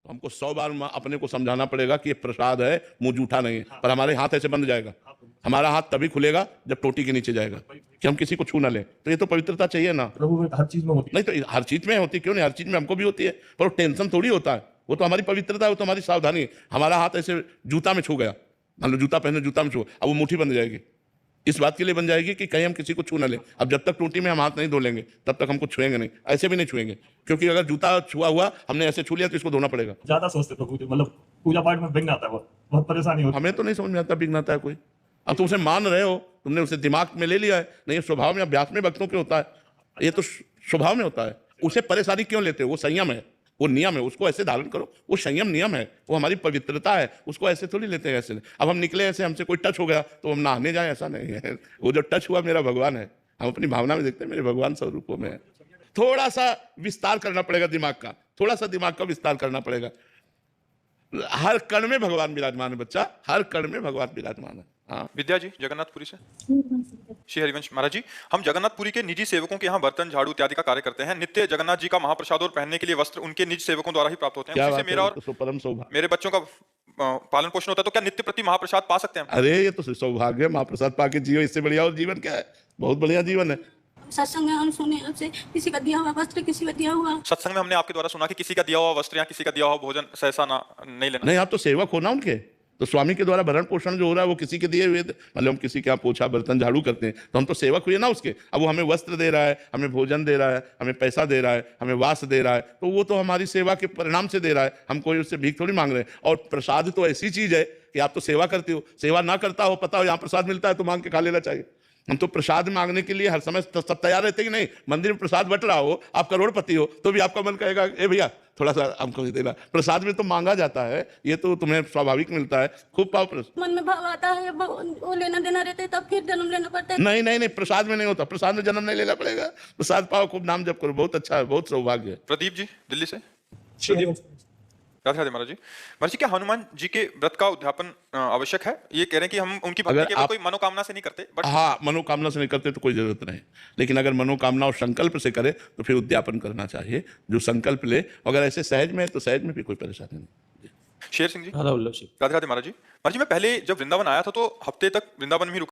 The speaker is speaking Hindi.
तो हमको 100 बार अपने को समझाना पड़ेगा कि ये प्रसाद है, मुंह जूठा नहीं है। पर हमारे हाथ ऐसे बंद जाएगा, हमारा हाथ तभी खुलेगा जब टोटी के नीचे जाएगा, कि हम किसी को छू ना लें। तो ये तो पवित्रता चाहिए ना। प्रभु में हर चीज में होती नहीं तो हर चीज में होती, क्यों नहीं, हर चीज में हमको भी होती है, पर वो टेंशन थोड़ी होता है। वो तो हमारी पवित्रता है, वो तो हमारी सावधानी है। हमारा हाथ ऐसे जूता में छू गया, मान लो जूता पहने, जूता में छू, अब वो मुट्ठी बन जाएगी, इस बात के लिए बन जाएगी कि कहीं हम किसी को छू ना लें। अब जब तक टोटी में हम हाथ नहीं धो लेंगे तब तक हमको छुएंगे नहीं, ऐसे भी नहीं छुएंगे, क्योंकि अगर जूता छुआ हुआ हमने ऐसे छू लिया तो इसको धोना पड़ेगा। ज्यादा सोचते प्रभु जी, मतलब पूजा पाठ में विघ्न आता है, बहुत परेशानी होती हमें तो नहीं समझ में आता विघ्न आता है कोई। अब तुम उसे मान रहे हो, तुमने उसे दिमाग में ले लिया है, नहीं स्वभाव में अभ्यास में भक्तों के होता है, ये तो स्वभाव में होता है। उसे परेशानी क्यों लेते हो? वो संयम है, वो नियम है, उसको ऐसे धारण करो, वो संयम नियम है, वो हमारी पवित्रता है, उसको ऐसे थोड़ी लेते हैं ऐसे। अब हम निकले ऐसे, हमसे कोई टच हो गया तो हम नहाने जाए, ऐसा नहीं है। वो जो टच हुआ मेरा भगवान है, हम अपनी भावना में देखते हैं मेरे भगवान स्वरूपों में है। थोड़ा सा विस्तार करना पड़ेगा दिमाग का, थोड़ा सा दिमाग का विस्तार करना पड़ेगा। हर कण में भगवान विराजमान है बच्चा, हर कण में भगवान विराजमान है। हाँ। विद्या जी जगन्नाथपुरी से। श्री हरिवंश महाराज जी, हम जगन्नाथपुरी के निजी सेवकों के यहाँ बर्तन, झाड़ू इत्यादि का कार्य करते हैं। नित्य जगन्नाथ जी का महाप्रसाद और पहनने के लिए वस्त्र उनके निज सेवकों द्वारा ही प्राप्त होते हैं। उसी से मेरा और परम सौभाग्य, मेरे बच्चों का पालन पोषण होता है। तो क्या नित्य प्रति महाप्रसाद पा सकते हैं? अरे ये तो सौभाग्य, महाप्रसाद पाके जियो, इससे बढ़िया और जीवन क्या है? बहुत बढ़िया जीवन है। सत्संग में हम सुने आपसे, किसी का दिया हुआ वस्त्र, किसी का दिया हुआ। सत्संग में हमने आपके द्वारा सुना कि किसी का दिया हुआ वस्त्र या किसी का दिया हुआ भोजन सहसा ना नहीं लेना। नहीं, आप तो सेवक हो ना उनके, तो स्वामी के द्वारा भरण पोषण जो हो रहा है वो किसी के दिए हुए, मतलब हम किसी के यहाँ पोछा बर्तन झाड़ू करते हैं तो हम तो सेवक हुए ना उसके। अब वो हमें वस्त्र दे रहा है, हमें भोजन दे रहा है, हमें पैसा दे रहा है, हमें वास दे रहा है, तो वो तो हमारी सेवा के परिणाम से दे रहा है। हम कोई उससे भीख थोड़ी मांग रहे हैं। और प्रसाद तो ऐसी चीज है कि आप तो सेवा करते हो, सेवा ना करता हो, पता हो यहाँ प्रसाद मिलता है तो मांग के खा लेना चाहिए। हम तो प्रसाद मांगने के लिए हर समय सब तैयार रहते कि नहीं। मंदिर में प्रसाद बट रहा हो, आप करोड़पति हो, तो भी आपका मन कहेगा ए भैया थोड़ा सा हमको देना। प्रसाद में तो मांगा जाता है, ये तो तुम्हें स्वाभाविक मिलता है। खूब पाओ प्रसाद। मन में भाव आता है, वो लेना देना रहता है, तब फिर जन्म लेना पड़ता है। नहीं नहीं नहीं, प्रसाद में नहीं होता, प्रसाद में जन्म नहीं लेना पड़ेगा। प्रसाद पाओ, खूब नाम जप करो, बहुत अच्छा है, बहुत सौभाग्य है। प्रदीप जी दिल्ली से। श्री हरिवंश। राधे राधे महाराज जी। महाराज जी, क्या हनुमान जी के व्रत का उद्यापन आवश्यक है? ये कह रहे हैं कि हम उनकी भक्ति अगर केवल आप- कोई मनोकामना से नहीं करते, बट हाँ, मनोकामना से नहीं करते तो कोई जरूरत नहीं, लेकिन अगर मनोकामना और संकल्प से करे तो फिर उद्यापन करना चाहिए। जो संकल्प ले, अगर ऐसे सहज में है तो सहज में भी कोई परेशानी नहीं। शेर सिंह जी। राधा वल्लभ जी। राधे राधे महाराज जी। महाराज जी, मैं पहले जब वृंदावन आया था तो हफ्ते तक वृंदावन में ही रुका।